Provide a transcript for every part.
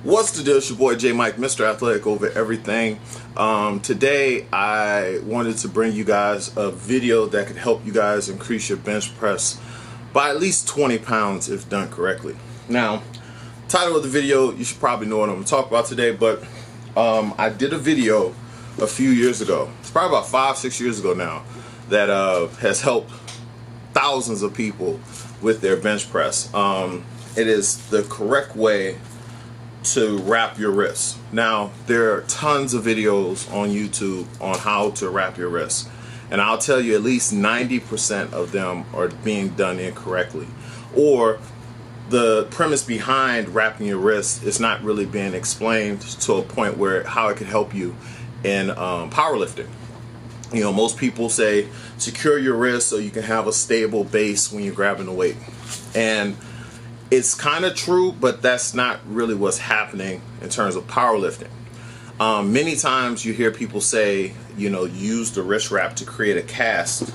What's the deal? It's your boy J Mike, Mr. Athletic over everything. Today I wanted to bring you guys a video that could help you guys increase your bench press by at least 20 pounds if done correctly. Now, title of the video, you should probably know what I'm going to talk about today, but I did a video a few years ago. It's probably about 5-6 years ago now that has helped thousands of people with their bench press. It is the correct way to wrap your wrists. Now, there are tons of videos on YouTube on how to wrap your wrists, and I'll tell you at least 90% of them are being done incorrectly, or the premise behind wrapping your wrists is not really being explained to a point where how it can help you in powerlifting. You know, most people say secure your wrist so you can have a stable base when you're grabbing the weight, and it's kind of true, but that's not really what's happening in terms of powerlifting. Many times you hear people say, you know, use the wrist wrap to create a cast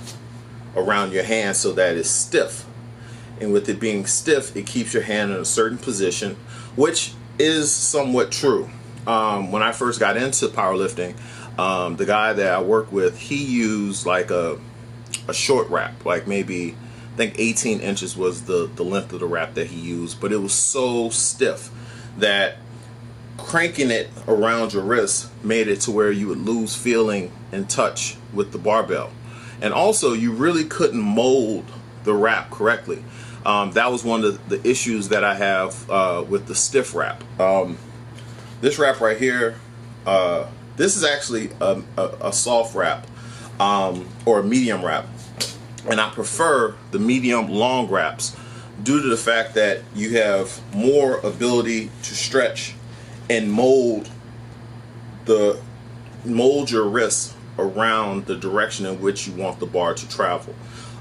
around your hand so that it's stiff. And with it being stiff, it keeps your hand in a certain position, which is somewhat true. When I first got into powerlifting, the guy that I work with, he used like a short wrap, like maybe I think 18 inches was the length of the wrap that he used, but it was so stiff that cranking it around your wrist made it to where you would lose feeling and touch with the barbell. And also, you really couldn't mold the wrap correctly. That was one of the issues that I have with the stiff wrap. This wrap right here, this is actually a soft wrap or a medium wrap. And I prefer the medium long wraps due to the fact that you have more ability to stretch and mold your wrists around the direction in which you want the bar to travel.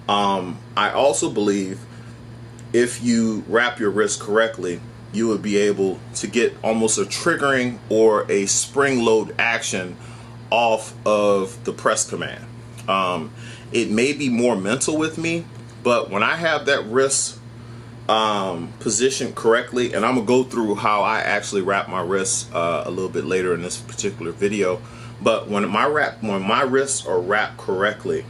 I also believe if you wrap your wrist correctly, you would be able to get almost a triggering or a spring load action off of the press command. It may be more mental with me, but when I have that wrist positioned correctly, and I'm gonna go through how I actually wrap my wrists a little bit later in this particular video, but when my wrists are wrapped correctly,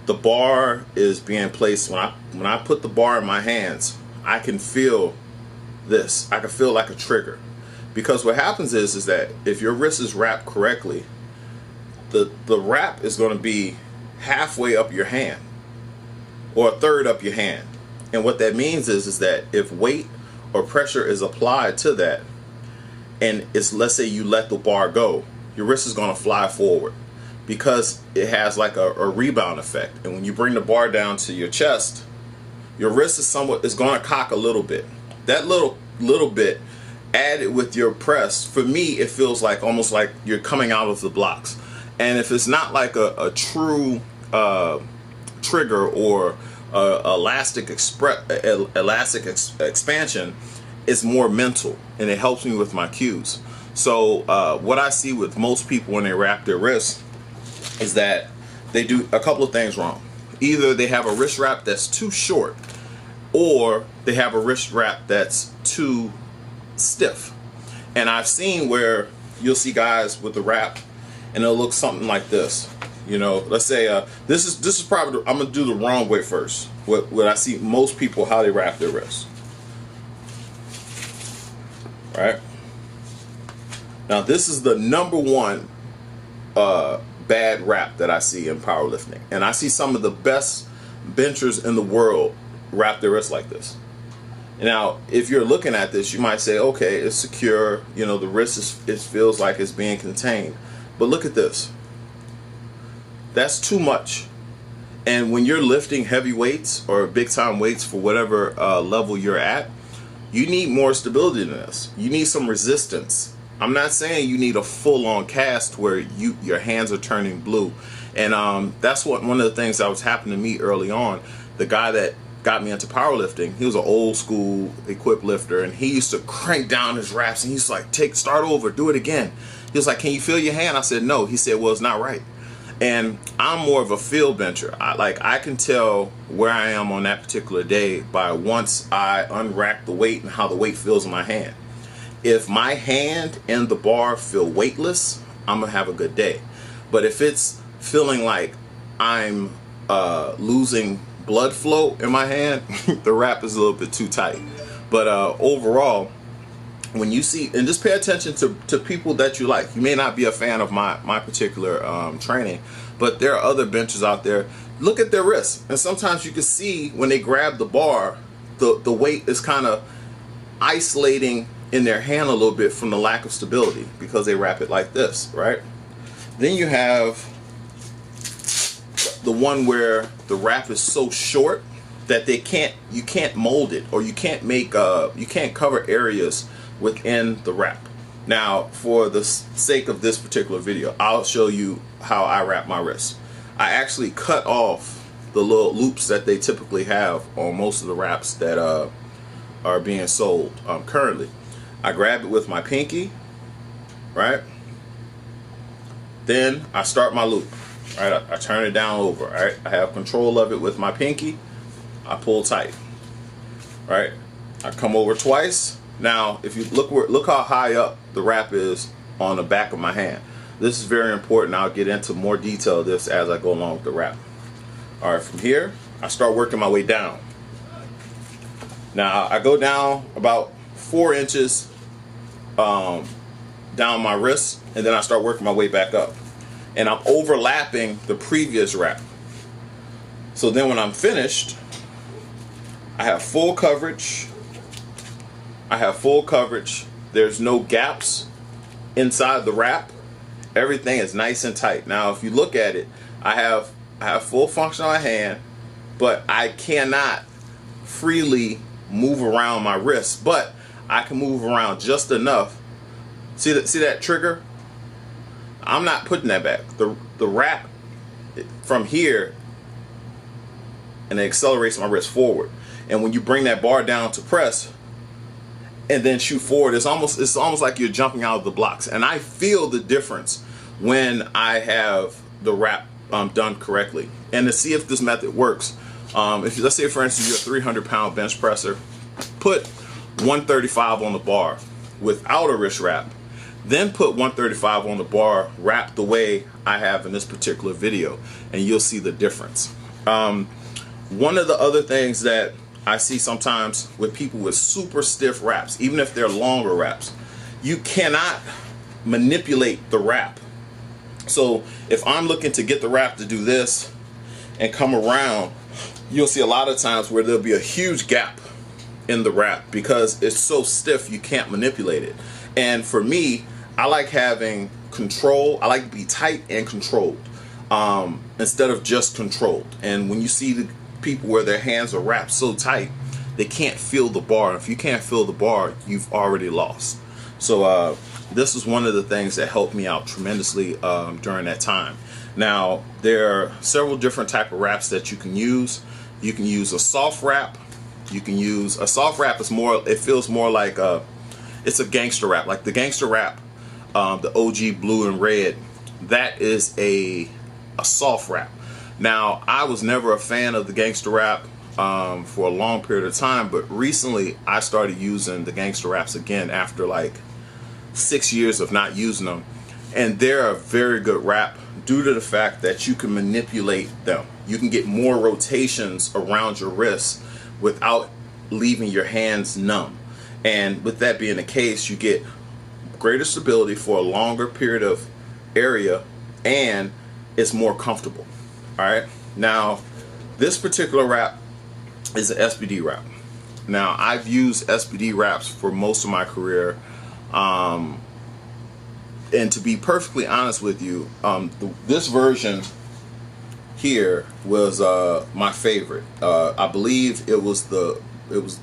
the bar is being placed. When I put the bar in my hands, I can feel this. I can feel like a trigger, because what happens is that if your wrist is wrapped correctly, the wrap is going to be halfway up your hand or a third up your hand. And what that means is that if weight or pressure is applied to that, and let's say you let the bar go, your wrist is going to fly forward because it has like a rebound effect. And when you bring the bar down to your chest, your wrist is going to cock a little bit. That little bit added with your press, for me, it feels like almost like you're coming out of the blocks. And if it's not like a true trigger or elastic expansion, it's more mental, and it helps me with my cues. So what I see with most people when they wrap their wrists is that they do a couple of things wrong. Either they have a wrist wrap that's too short, or they have a wrist wrap that's too stiff. And I've seen where you'll see guys with the wrap and it'll look something like this. You know, let's say this is probably, I'm gonna do the wrong way first. What I see most people how they wrap their wrists. Right now, this is the #1 bad wrap that I see in powerlifting, and I see some of the best benchers in the world wrap their wrists like this. Now, if you're looking at this, you might say, okay, it's secure. You know, the wrist it feels like it's being contained. But look at this. That's too much. And when you're lifting heavy weights or big time weights for whatever level you're at, you need more stability than this. You need some resistance. I'm not saying you need a full-on cast where your hands are turning blue. And that's one of the things that was happening to me early on. The guy that got me into powerlifting, he was an old school equipped lifter, and he used to crank down his wraps, and he's like, start over, do it again. He was like, can you feel your hand? I said, no. He said, well, it's not right. And I'm more of a field bencher. I can tell where I am on that particular day by once I unrack the weight and how the weight feels in my hand. If my hand and the bar feel weightless, I'm gonna have a good day. But if it's feeling like I'm losing blood flow in my hand, the wrap is a little bit too tight. But overall, when you see, and just pay attention to people that you like. You may not be a fan of my particular training, but there are other benchers out there. Look at their wrists, and sometimes you can see when they grab the bar, the weight is kind of isolating in their hand a little bit from the lack of stability because they wrap it like this, right? Then you have the one where the wrap is so short that you can't mold it, or you can't make you can't cover areas within the wrap. Now, for the sake of this particular video, I'll show you how I wrap my wrist. I actually cut off the little loops that they typically have on most of the wraps that are being sold currently. I grab it with my pinky, right? Then I start my loop, right? I turn it down over, right? I have control of it with my pinky. I pull tight, right? I come over twice. Now, if you look how high up the wrap is on the back of my hand. This is very important. I'll get into more detail of this as I go along with the wrap. All right, from here, I start working my way down. Now, I go down about 4 inches down my wrist, and then I start working my way back up. And I'm overlapping the previous wrap. So then when I'm finished, I have full coverage. I have full coverage. There's no gaps inside the wrap. Everything is nice and tight. Now, if you look at it, I have full function on my hand, but I cannot freely move around my wrist, but I can move around just enough. See that trigger? I'm not putting that back. The wrap from here, and it accelerates my wrist forward. And when you bring that bar down to press and then shoot forward, it's almost like you're jumping out of the blocks. And I feel the difference when I have the wrap done correctly. And to see if this method works, if let's say for instance you're a 300-pound bench presser, put 135 on the bar without a wrist wrap, then put 135 on the bar wrapped the way I have in this particular video, and you'll see the difference. One of the other things that I see sometimes with people with super stiff wraps, even if they're longer wraps, you cannot manipulate the wrap. So if I'm looking to get the wrap to do this and come around, you'll see a lot of times where there'll be a huge gap in the wrap because it's so stiff you can't manipulate it. And for me, I like having control. I like to be tight and controlled instead of just controlled. And when you see the people where their hands are wrapped so tight, they can't feel the bar. If you can't feel the bar, you've already lost. So this is one of the things that helped me out tremendously during that time. Now, there are several different type of wraps that you can use. You can use a soft wrap. You can use a soft wrap. Is more, it feels more like it's a gangster wrap, like the gangster wrap, the OG blue and red. That is a soft wrap. Now, I was never a fan of the gangster wrap for a long period of time, but recently I started using the gangster wraps again after like 6 years of not using them, and they're a very good wrap due to the fact that you can manipulate them. You can get more rotations around your wrists without leaving your hands numb, and with that being the case, you get greater stability for a longer period of area, and it's more comfortable. All right, now this particular wrap is an SBD wrap. Now, I've used SBD wraps for most of my career, and to be perfectly honest with you, this version here was my favorite. I believe it was the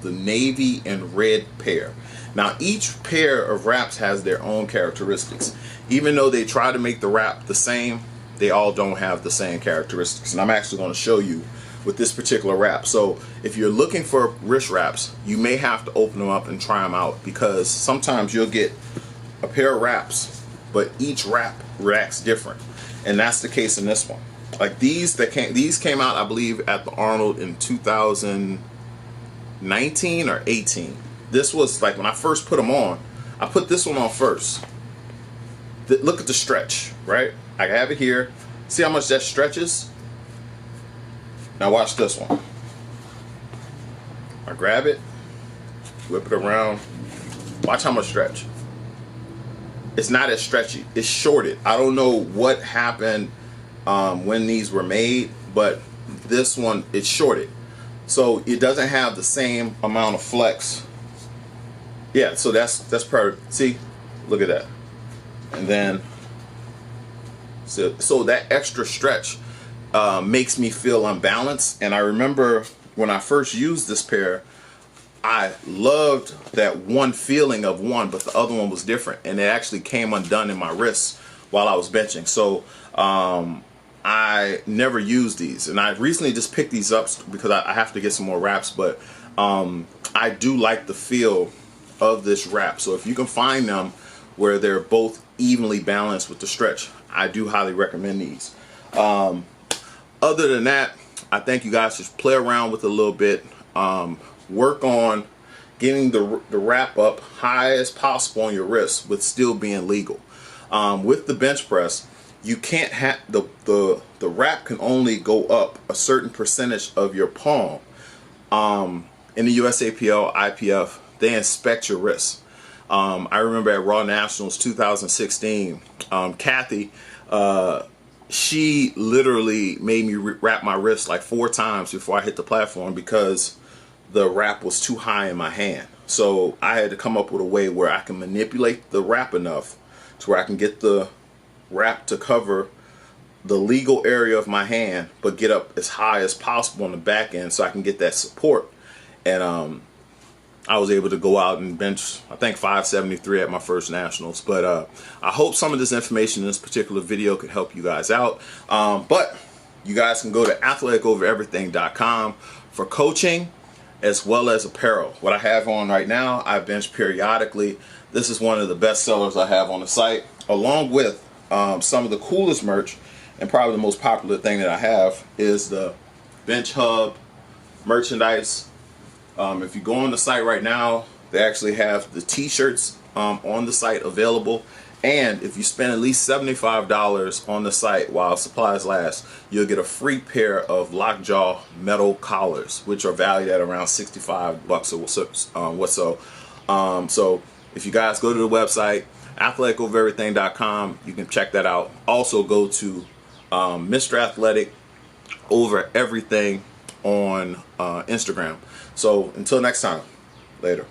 navy and red pair. Now, each pair of wraps has their own characteristics. Even though they try to make the wrap the same, they all don't have the same characteristics, and I'm actually going to show you with this particular wrap. So if you're looking for wrist wraps, you may have to open them up and try them out, because sometimes you'll get a pair of wraps, but each wrap reacts different, and that's the case in this one. Like these came out, I believe, at the Arnold in 2019 or 18. This was like when I first put them on, I put this one on first. Look at the stretch, right? I have it here. See how much that stretches? Now watch this one. I grab it, whip it around. Watch how much stretch. It's not as stretchy. It's shorted. I don't know what happened when these were made, but this one, it's shorted. So it doesn't have the same amount of flex. Yeah, so that's perfect. See, look at that. And then, so that extra stretch makes me feel unbalanced. And I remember when I first used this pair, I loved that one feeling of one, but the other one was different, and it actually came undone in my wrists while I was benching. So I never used these, and I recently just picked these up because I have to get some more wraps, but I do like the feel of this wrap. So if you can find them where they're both evenly balanced with the stretch, I do highly recommend these. Other than that, I think you guys should play around with it a little bit. Work on getting the wrap up high as possible on your wrist with still being legal. With the bench press, you can't have the wrap can only go up a certain percentage of your palm. In the USAPL, IPF, they inspect your wrist. I remember at Raw Nationals 2016, Kathy, she literally made me wrap my wrist like 4 times before I hit the platform because the wrap was too high in my hand. So I had to come up with a way where I can manipulate the wrap enough to where I can get the wrap to cover the legal area of my hand, but get up as high as possible on the back end so I can get that support. And I was able to go out and bench, I think 573 at my first nationals. But I hope some of this information in this particular video could help you guys out. But you guys can go to athletikovereverything.com for coaching as well as apparel. What I have on right now, I bench periodically. This is one of the best sellers I have on the site, along with some of the coolest merch, and probably the most popular thing that I have is the Bench Hub merchandise. If you go on the site right now, they actually have the t-shirts on the site available. And if you spend at least $75 on the site while supplies last, you'll get a free pair of Lockjaw metal collars, which are valued at around $65 or so. So if you guys go to the website, athletikovereverything.com, you can check that out. Also go to Mr. Athletic Over Everything on Instagram. So until next time, later.